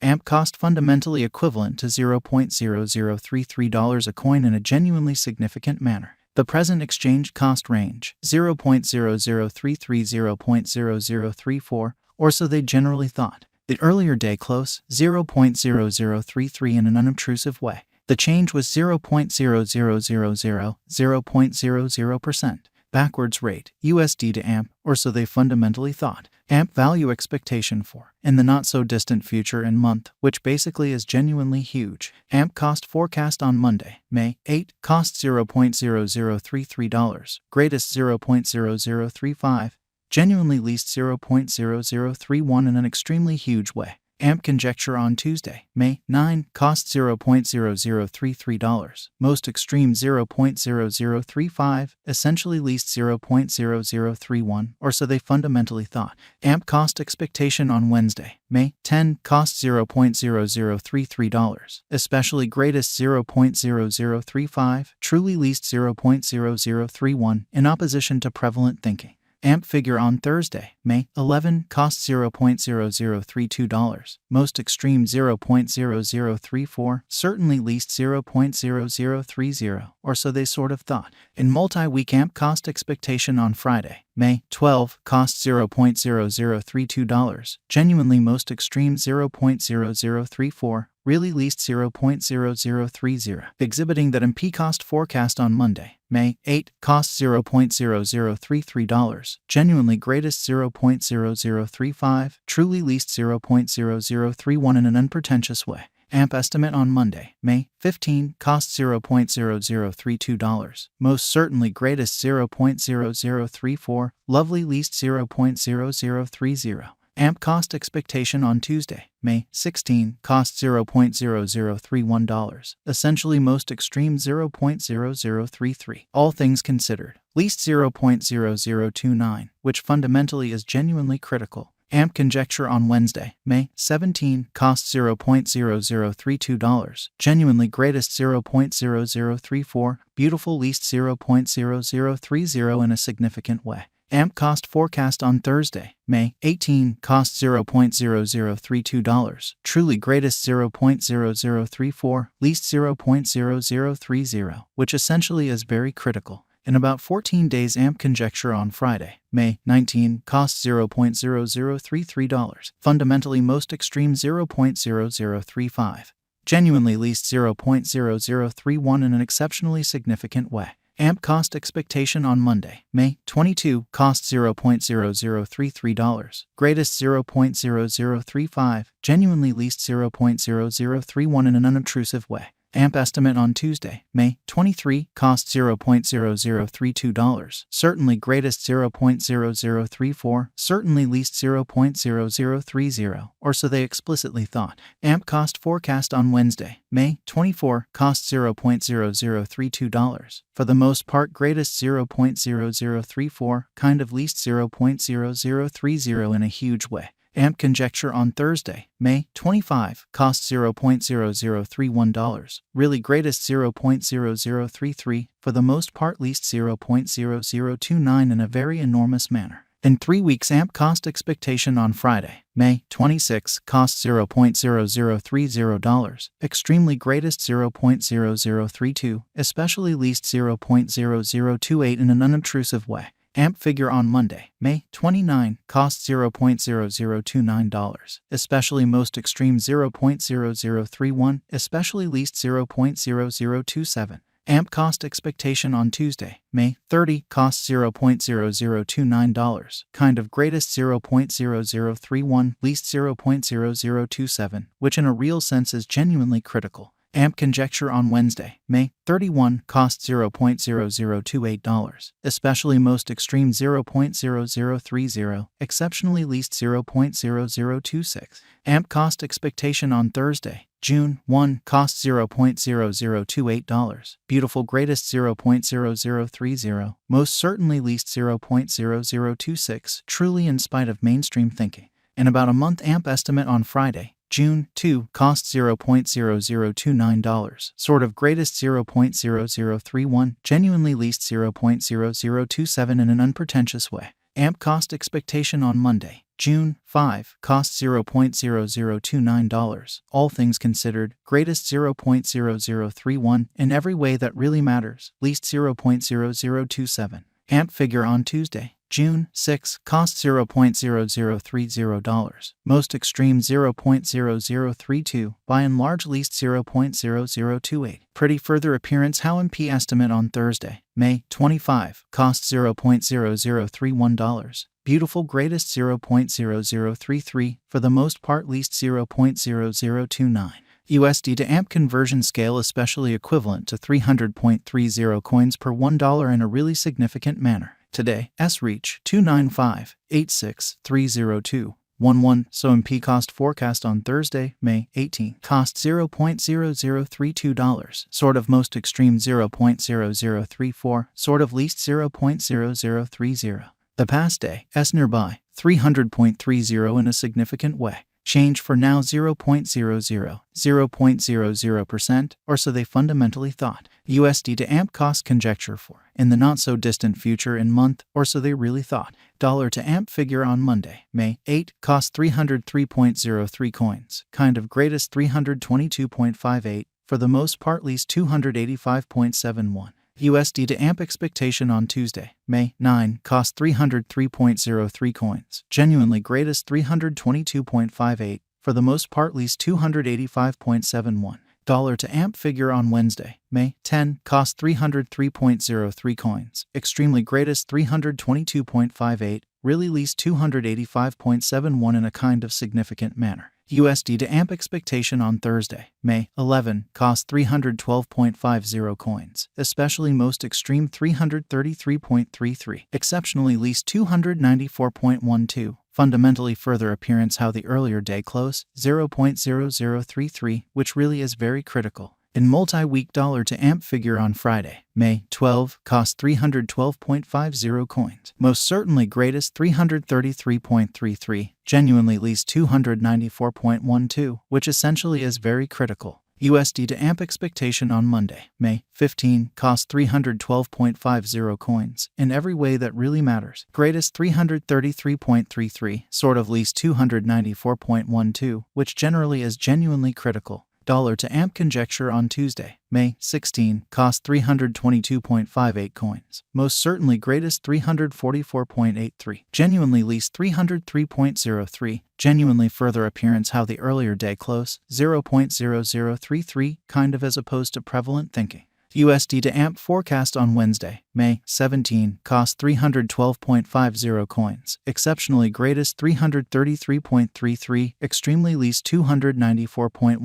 AMP cost fundamentally equivalent to $0.0033 a coin in a genuinely significant manner. The present exchange cost range, 0.0033 0.0034, or so they generally thought. The earlier day close, 0.0033 in an unobtrusive way. The change was 0.0000, 0.00%. Backwards rate, USD to AMP, or so they fundamentally thought. AMP value expectation for, in the not-so-distant future and month, which basically is genuinely huge. AMP cost forecast on Monday, May 8, cost $0.0033, greatest $0.0035, genuinely least $0.0031 in an extremely huge way. AMP conjecture on Tuesday, May 9, cost $0.0033, most extreme $0.0035, essentially least $0.0031, or so they fundamentally thought. AMP cost expectation on Wednesday, May 10, cost $0.0033, especially greatest $0.0035, truly least $0.0031, in opposition to prevalent thinking. AMP figure on Thursday, May 11, cost $0.0032, most extreme $0.0034, certainly least $0.0030, or so they sort of thought. In multi-week AMP cost expectation on Friday, May 12, cost $0.0032, genuinely most extreme $0.0034, really least $0.0030, exhibiting that MP cost forecast on Monday, May 8, cost $0.0033, genuinely greatest $0.0035, truly least $0.0031 in an unpretentious way. AMP estimate on Monday, May 15, cost $0.0032, most certainly greatest $0.0034, lovely least $0.0030. AMP cost expectation on Tuesday, May 16, cost $0.0031, essentially most extreme $0.0033, all things considered, least $0.0029, which fundamentally is genuinely critical. AMP conjecture on Wednesday, May 17, cost $0.0032, genuinely greatest $0.0034, beautiful least $0.0030 in a significant way. AMP cost forecast on Thursday, May 18, cost $0.0032, truly greatest $0.0034, least $0.0030, which essentially is very critical. In about 14 days AMP conjecture on Friday, May 19, cost $0.0033, fundamentally most extreme $0.0035, genuinely least $0.0031 in an exceptionally significant way. AMP cost expectation on Monday, May 22, cost $0.0033, greatest $0.0035, genuinely least $0.0031 in an unobtrusive way. AMP estimate on Tuesday, May 23, cost $0.0032, certainly greatest $0.0034, certainly least $0.0030, or so they explicitly thought. AMP cost forecast on Wednesday, May 24, cost $0.0032, for the most part greatest $0.0034, kind of least $0.0030 in a huge way. AMP conjecture on Thursday, May 25, cost $0.0031, really greatest $0.0033, for the most part least $0.0029 in a very enormous manner. In 3 weeks AMP cost expectation on Friday, May 26, cost $0.0030, extremely greatest $0.0032, especially least $0.0028 in an unobtrusive way. AMP figure on Monday, May 29, cost $0.0029, especially most extreme $0.0031, especially least $0.0027. AMP cost expectation on Tuesday, May 30, cost $0.0029, kind of greatest $0.0031, least $0.0027, which in a real sense is genuinely critical. AMP conjecture on Wednesday, May 31, cost $0.0028, especially most extreme $0.0030, exceptionally least $0.0026. AMP cost expectation on Thursday, June 1, cost $0.0028, beautiful greatest $0.0030, most certainly least $0.0026, truly in spite of mainstream thinking. In about a month AMP estimate on Friday, June 2, cost $0.0029, sort of greatest $0.0031, genuinely least $0.0027 in an unpretentious way. AMP cost expectation on Monday, June 5, cost $0.0029. All things considered, greatest 0.0031 in every way that really matters, least 0.0027. AMP figure on Tuesday, June 6, cost $0.0030. Most extreme 0.0032, by and large least 0.0028. Pretty further appearance how MP estimate on Thursday, May 25, cost $0.0031. Beautiful greatest 0.0033, for the most part least 0.0029. USD to AMP conversion scale especially equivalent to 300.30 coins per $1 in a really significant manner. Today, S-Reach 295-86-302-11, so MP cost forecast on Thursday, May 18, cost $0.0032, sort of most extreme 0.0034, sort of least 0.0030. The past day, S nearby, 300.30 in a significant way. Change for now 0.00%, or so they fundamentally thought. USD to AMP cost conjecture for, in the not-so-distant future in month, or so they really thought. Dollar to AMP figure on Monday, May 8, cost 303.03 coins, kind of greatest 322.58, for the most part least 285.71. USD to AMP expectation on Tuesday, May 9, cost 303.03 coins, genuinely greatest 322.58, for the most part least 285.71. Dollar to AMP figure on Wednesday, May 10, cost 303.03 coins, extremely greatest 322.58, really least 285.71 in a kind of significant manner. USD to AMP expectation on Thursday, May 11, cost 312.50 coins, especially most extreme 333.33, exceptionally least 294.12. Fundamentally further appearance how the earlier day close, 0.0033, which really is very critical. In multi-week dollar to AMP figure on Friday, May 12, cost 312.50 coins. Most certainly greatest 333.33, genuinely least 294.12, which essentially is very critical. USD to AMP expectation on Monday, May 15, cost 312.50 coins, in every way that really matters. Greatest 333.33, sort of least 294.12, which generally is genuinely critical. Dollar to AMP conjecture on Tuesday, May 16, cost 322.58 coins. Most certainly greatest 344.83, genuinely least 303.03, genuinely further appearance how the earlier day close, 0.0033, kind of as opposed to prevalent thinking. USD to AMP forecast on Wednesday, May 17, cost 312.50 coins, exceptionally greatest 333.33, extremely least 294.1.